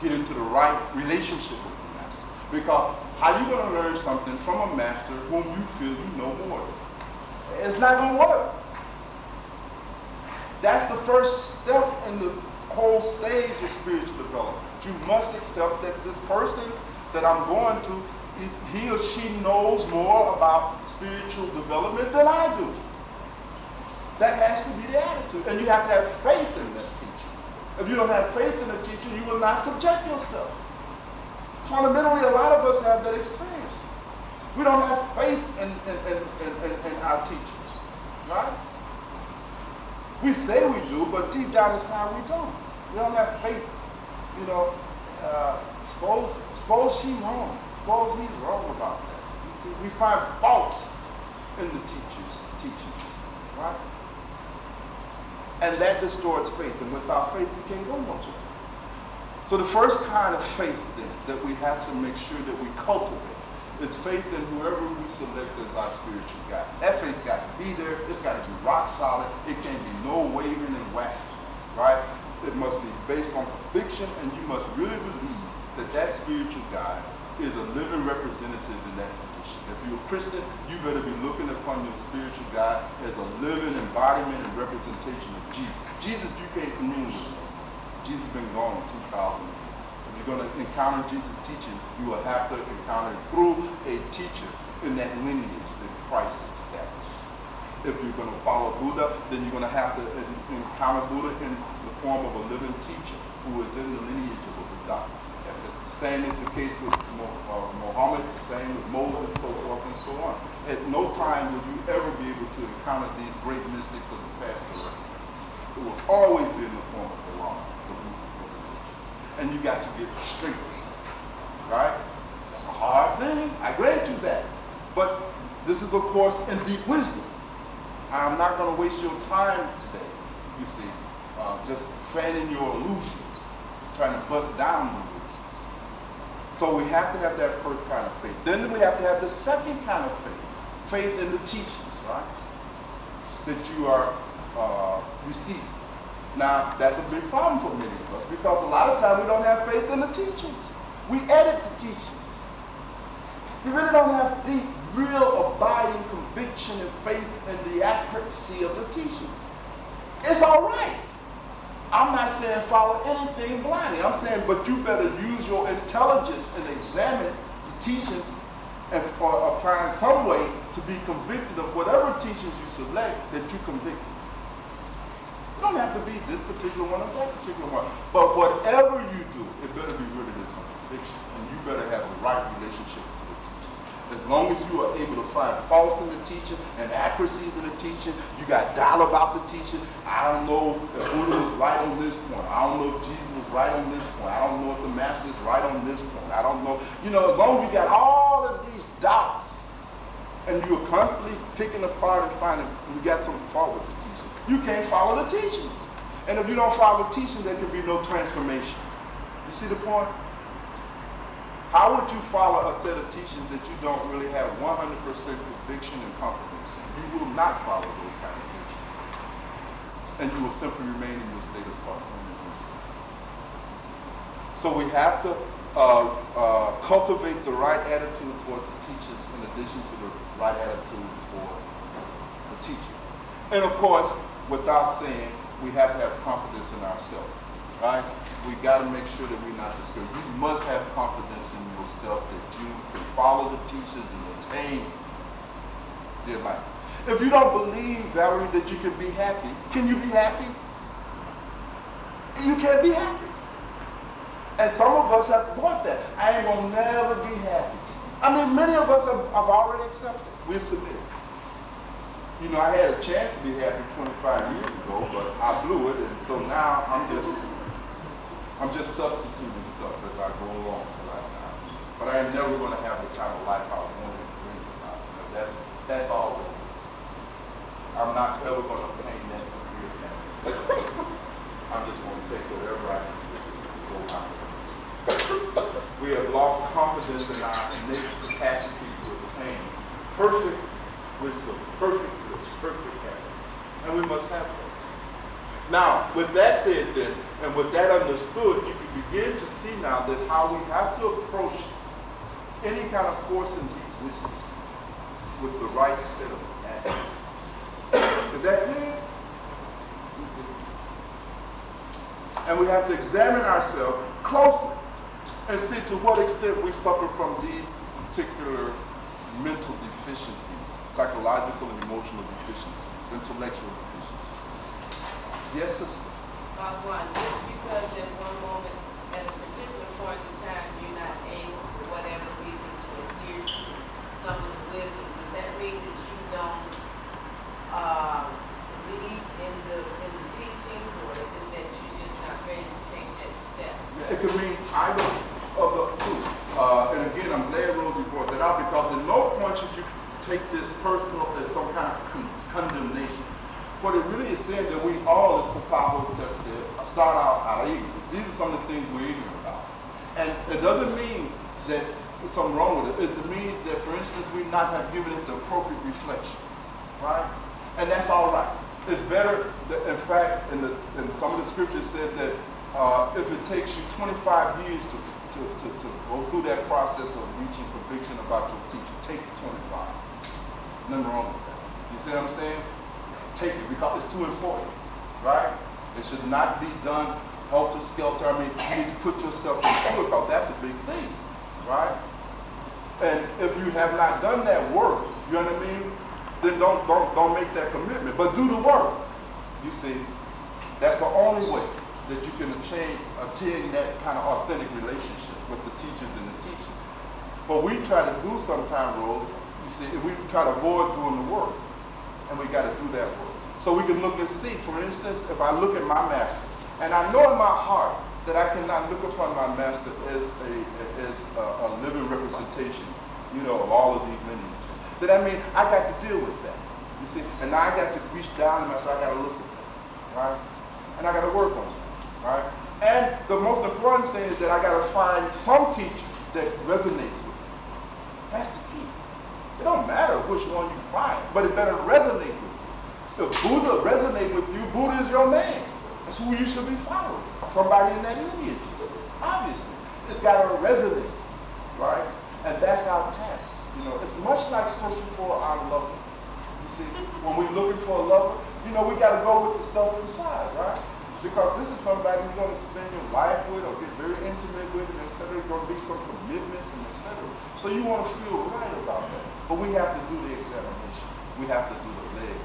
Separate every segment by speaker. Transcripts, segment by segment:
Speaker 1: get into the right relationship with the master. Because how are you going to learn something from a master whom you feel you know more than? It's not going to work. That's the first step in the whole stage of spiritual development. You must accept that this person that I'm going to, he or she knows more about spiritual development than I do. That has to be the attitude. And you have to have faith in that teacher. If you don't have faith in a teacher, you will not subject yourself. Fundamentally, a lot of us have that experience. We don't have faith in our teachers, right? We say we do, but deep down inside we don't. We don't have faith. You know, suppose she's wrong. Suppose he's wrong about that. You see, we find faults in the teachers' teachings, right? And that distorts faith. And without faith, you can't go much. So the first kind of faith then that we have to make sure that we cultivate is faith in whoever we select as our spiritual guide. That faith got to be there. It's got to be rock solid. It can't be no wavering and wacky, right? It must be based on conviction, and you must really believe that that spiritual guide is a living representative in that tradition. If you're a Christian, you better be looking upon your spiritual guide as a living embodiment and representation of Jesus. Jesus, you can't commune with him. Jesus has been gone 2,000 years. If you're going to encounter Jesus' teaching, you will have to encounter it through a teacher in that lineage that Christ established. If you're going to follow Buddha, then you're going to have to encounter Buddha in the form of a living teacher who is in the lineage of a Buddha. The same is the case with Muhammad, the same with Moses, so forth and so on. At no time will you ever be able to encounter these great mystics of the past. It will always be in the form of the law, the teacher. And you got to get straight, right? That's a hard thing. I grant you that. But this is, of course, in deep wisdom. I'm not going to waste your time today, you see, just fanning your illusions, trying to bust down the illusions. So we have to have that first kind of faith. Then we have to have the second kind of faith, faith in the teachings, right? That you are receiving. Now, that's a big problem for many of us because a lot of times we don't have faith in the teachings. We edit the teachings. We really don't have deep, real, abiding conviction and faith in the accuracy of the teachings. It's all right. I'm not saying follow anything blindly. I'm saying, but you better use your intelligence and examine the teachings and find some way to be convicted of whatever teachings you select that you convict. You don't have to be this particular one or that particular one. But whatever you do, it better be rooted in some conviction. And you better have the right relationship to the teaching. As long as you are able to find faults in the teaching and accuracies in the teaching, you got doubt about the teaching. I don't know if Buddha was right on this point. I don't know if Jesus was right on this point. I don't know if the Master is right on this point. I don't know. You know, as long as you got all of these doubts and you're constantly picking apart and finding you got some fault with the teaching, you can't follow the teachings. And if you don't follow the teachings, there can be no transformation. You see the point? How would you follow a set of teachings that you don't really have 100% conviction and confidence in? You will not follow those kind of teachings. And you will simply remain in your state of suffering. So we have to cultivate the right attitude toward the teachers in addition to the right attitude toward the teacher. And of course, without saying, we have to have confidence in ourselves, right? We got to make sure that we're not discouraged. You must have confidence in yourself that you can follow the teachers and attain their life. If you don't believe, Valerie, that you can be happy, can you be happy? You can't be happy. And some of us have thought that. I ain't going to never be happy. I mean, many of us have already accepted. We're submitted. You know, I had a chance to be happy 25 years ago, but I blew it, and so now I'm just substituting stuff as I go along right now. But I am never going to have the kind of life I wanted to bring about. You know, that's all. I'm not ever going to obtain that career now. I'm just going to take whatever I can to go out. We have lost confidence in our innate capacity to obtain perfect wisdom, perfect bliss, perfect happiness. And we must have those. Now, with that said then, And with that understood, you can begin to see now that how we have to approach any kind of course in existence with the right set of attitude. Is that clear? You see? And we have to examine ourselves closely and see to what extent we suffer from these particular mental deficiencies, psychological and emotional deficiencies, intellectual deficiencies. Yes, sister?
Speaker 2: Bhagwan, just because at one moment, at a particular point in time, you're not able, for whatever reason, to adhere to some of the wisdom, does that mean that you don't believe in the teachings, or is it that you're just not ready to take that step?
Speaker 1: It could mean either of the two. And again, I'm glad Rosie brought that out, because at no point should you take this personal as some kind of condemnation. What it really is saying that we all, as Papa just said, start out ignorant. These are some of the things we're ignorant about. And it doesn't mean that there's something wrong with it. It means that, for instance, we not have given it the appropriate reflection, right? And that's all right. It's better, in fact, in some of the scriptures said that if it takes you 25 years to go through that process of reaching conviction about your teacher, take 25. Nothing wrong with that. You see what I'm saying? Take it, because it's too important, right? It should not be done helter-skelter. I mean, you need to put yourself into it, because that's a big thing, right? And if you have not done that work, you know what I mean, then don't make that commitment. But do the work. You see, that's the only way that you can attain that kind of authentic relationship with the teachers and the teaching. But we try to do sometimes, Rose, you see, we try to avoid doing the work. And we got to do that work. So we can look and see, for instance, if I look at my master, and I know in my heart that I cannot look upon my master as a living representation, you know, of all of these lineages, then I mean, I got to deal with that. You see, and now I got to reach down and I got to look at that, right? And I got to work on it, right? And the most important thing is that I got to find some teacher that resonates with me. That's the key. It don't matter which one you find, but it better resonate with you. If Buddha resonates with you, Buddha is your man. That's who you should be following. Somebody in that lineage. Obviously. It's got to resonate, right? And that's our task. You know, it's much like searching for our lover. You see, when we're looking for a lover, you know, we got to go with the stuff inside, right? Because this is somebody you're going to spend your life with or get very intimate with, and etc. There's going to be some commitments and etc. So you want to feel right about that. But we have to do the examination. We have to do the leg.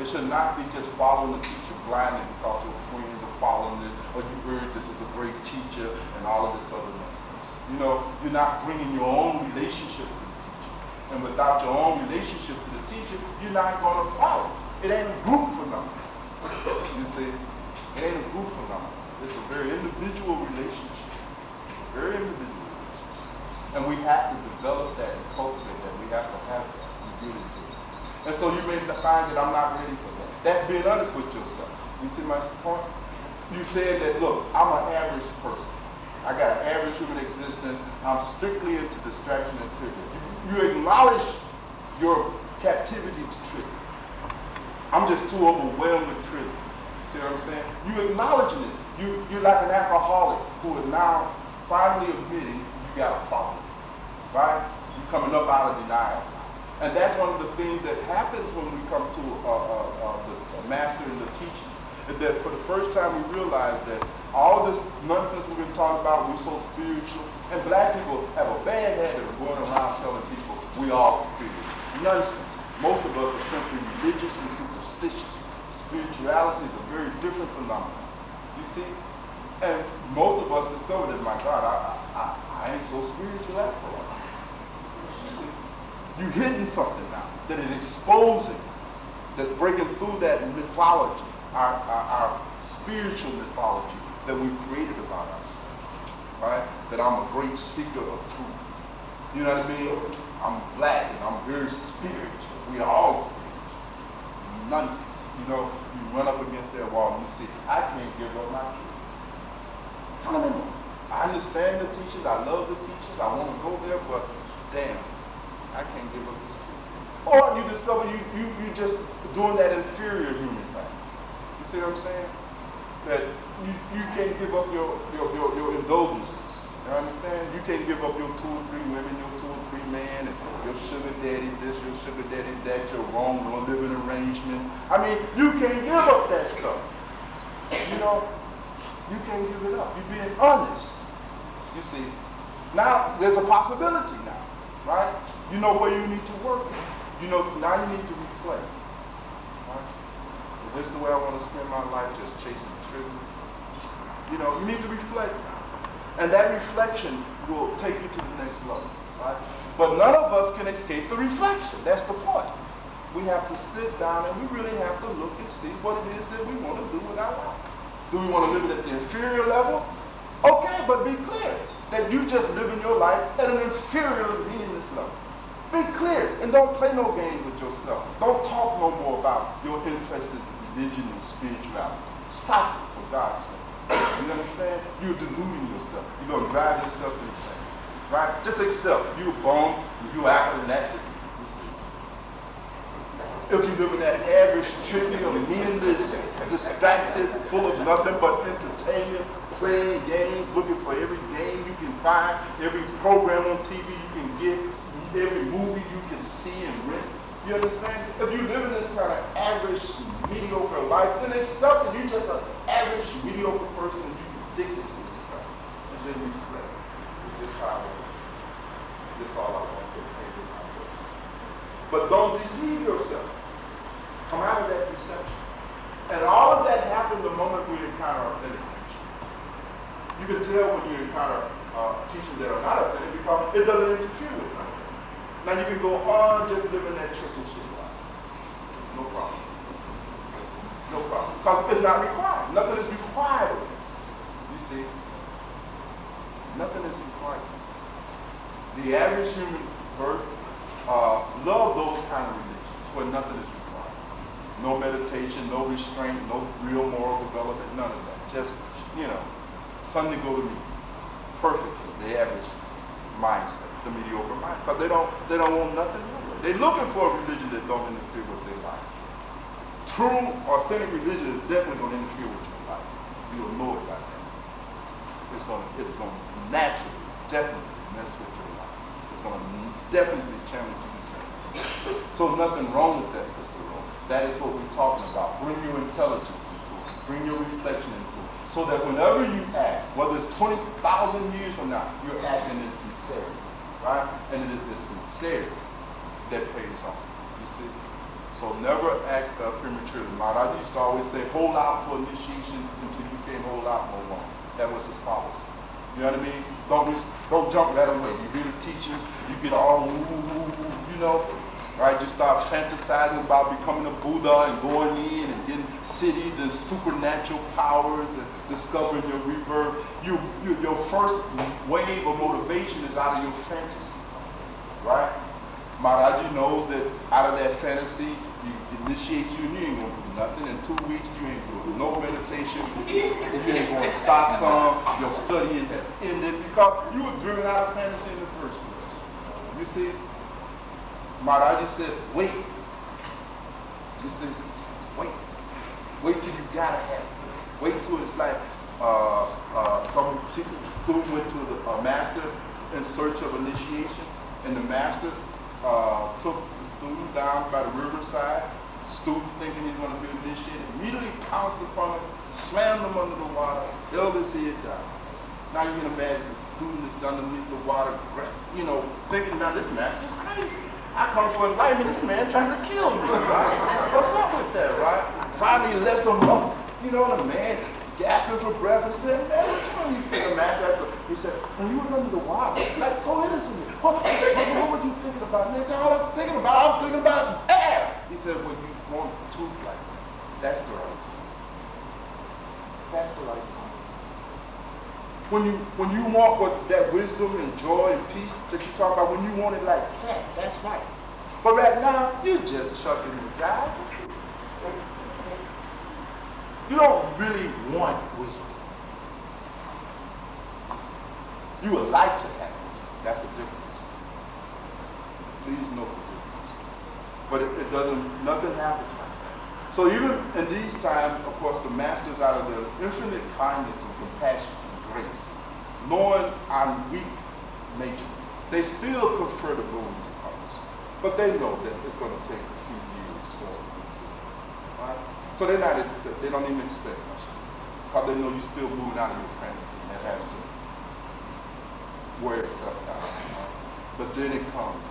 Speaker 1: It should not be just following the teacher blindly because your friends are following it, or you heard this is a great teacher and all of this other nonsense. You know, you're not bringing your own relationship to the teacher. And without your own relationship to the teacher, you're not going to follow. It ain't a group phenomenon. You see? It ain't a group phenomenon. It's a very individual relationship. Very individual. And we have to develop that and cultivate that. We have to have that. We really do. And so you may find that I'm not ready for that. That's being honest with yourself. You see my point? You said that, look, I'm an average person. I got an average human existence. I'm strictly into distraction and trigger. You acknowledge your captivity to trigger. I'm just too overwhelmed with trigger. See what I'm saying? You acknowledging it. You're like an alcoholic who is now finally admitting you got a problem, right? You're coming up out of denial. And that's one of the things that happens when we come to the master and the teaching. Is that for the first time we realize that all this nonsense we've been talking about, we're so spiritual, and black people have a bad habit of going around telling people we all spiritual. Nonsense. Most of us are simply religious and superstitious. Spirituality is a very different phenomenon. You see? And most of us discovered that, my God, I ain't so spiritual after all. You see? You're hitting something now that is exposing, that's breaking through that mythology, our spiritual mythology that we've created about ourselves. Right? That I'm a great seeker of truth. You know what I mean? I'm black and I'm very spiritual. We are all spiritual. Nonsense. You know, you run up against that wall and you see, I can't give up my truth. I understand the teachings, I love the teachings, I want to go there, but damn, I can't give up this truth. Or you discover you just doing that inferior human thing. You see what I'm saying? That you can't give up your indulgences. You understand? You can't give up your 2 or 3 women, your 2 or 3 men, and your sugar daddy this, your sugar daddy that, your wrong living arrangement. I mean, you can't give up that stuff. You know, you can't give it up. You're being honest. You see. Now, there's a possibility now, right? You know where you need to work. You know, now you need to reflect. Right? Is this the way I want to spend my life, just chasing trivial? You know, you need to reflect now. And that reflection will take you to the next level, right? But none of us can escape the reflection. That's the point. We have to sit down and we really have to look and see what it is that we want to do with our life. Do we want to live it at the inferior level? Okay, but be clear that you just living your life at an inferior, meaningless level. Be clear and don't play no games with yourself. Don't talk no more about your interest in religion and spirituality. Stop it, for God's sake. You understand? You're deluding yourself. You're going to drive yourself insane. Right? Just accept. You're born, you're out, and that's it. If you live in that average, trivial, meaningless, distracted, full of nothing but entertainment, playing games, looking for every game you can find, every program on TV you can get, every movie you can see and rent. You understand? If you live in this kind of average, mediocre life, then accept that you're just an average, mediocre person. You're addicted to this crap. And then reflect. This how I work. This all I want to pay with my work. But don't deceive yourself. Come out of that deception. And all of that happened the moment we encounter authentic teaching. You can tell when you encounter teachings that are not authentic because it doesn't interfere with them. Now you can go on just living that chicken shit life. No problem. No problem. Because it's not required. Nothing is required of it. You see? Nothing is required. The average human birth love those kind of religions where nothing is required. No meditation, no restraint, no real moral development, none of that. Just, you know, Sunday go to meet. Perfectly, the average mindset. The mediocre mind, because they don't want nothing new. They're looking for a religion that don't interfere with their life. True, authentic religion is definitely going to interfere with your life. You'll know it by then. It's going to naturally, definitely mess with your life. It's going to definitely challenge you. So nothing wrong with that, Sister Rose. That is what we're talking about. Bring your intelligence into it. Bring your reflection into it. So that whenever you act, whether it's 20,000 years from now, you're acting in sincerity. Right? And it is this sincerity that pays off. You see? So never act prematurely. I used to always say, hold out for initiation until you can't hold out no longer. That was his policy. You know what I mean? Don't jump right away. You hear the teachings, you get all you know, right? You start fantasizing about becoming a Buddha and going in and getting cities and supernatural powers and discovering your rebirth. Your first wave of motivation is out of your fantasies, right? Maharaji knows that out of that fantasy, you initiate you and you ain't going to do nothing. In 2 weeks, you ain't doing no meditation. You ain't going to satsang. Your studying has ended because you were driven out of fantasy in the first place. You see? Maharaji said, wait. You see? Wait. Wait till you gotta have it. Wait till it's like some student went to the master in search of initiation, and the master took the student down by the riverside. The student thinking he's going to be initiated, immediately pounced upon him, slammed him under the water, held his head down. Now you can imagine the student is underneath the water, you know, thinking, now this master's crazy. I come for enlightenment, this man trying to kill me, right? What's up with that, right? Finally he lets him up. You know, the man is gasping for breath and said, man, what's wrong? The master, he said, when you was under the water, like so innocently, what were you thinking about? And they said, all I'm thinking about air. He said, well, you want truth like that. That's the right thing. That's the right thing. When you want what that wisdom and joy and peace that you talk about, when you want it like that, that's right. But right now, you're just chucking the jive. You don't really want wisdom. You would like to have wisdom. That's the difference. Please know the difference. But it doesn't, nothing happens like that. So even in these times, of course, the masters out of their infinite kindness and compassion and grace, knowing our weak nature, they still confer the boons upon us. But they know that it's going to take a few years for it to complete. Right? So they don't even expect much. Because they know you're still moving out of your fantasy. That has to wear itself out. Right? But then it comes.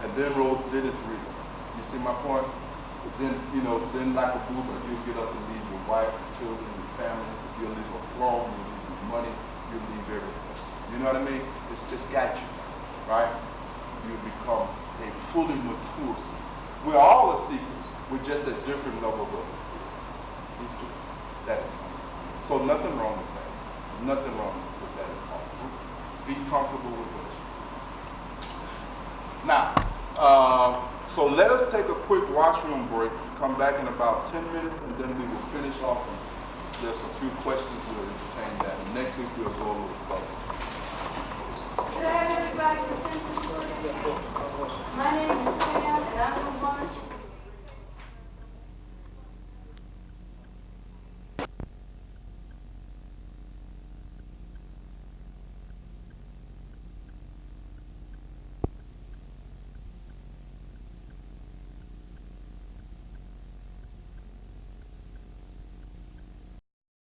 Speaker 1: And then it's real. You see my point? But then, then like a boomer, you'll get up and leave your wife, your children, your family, you'll leave a throne, you'll leave your money, you'll leave everything. You know what I mean? It's got you, right? You become a fully mature seeker. We're all the seekers. We're just at different levels of maturity. You see? That is fine. So nothing wrong with that. Nothing wrong with that at all. Be comfortable with what you do. Now, so let us take a quick washroom break, come back in about 10 minutes, and then we will finish off. And there's a few questions we'll entertain that. And next week we'll go a little further.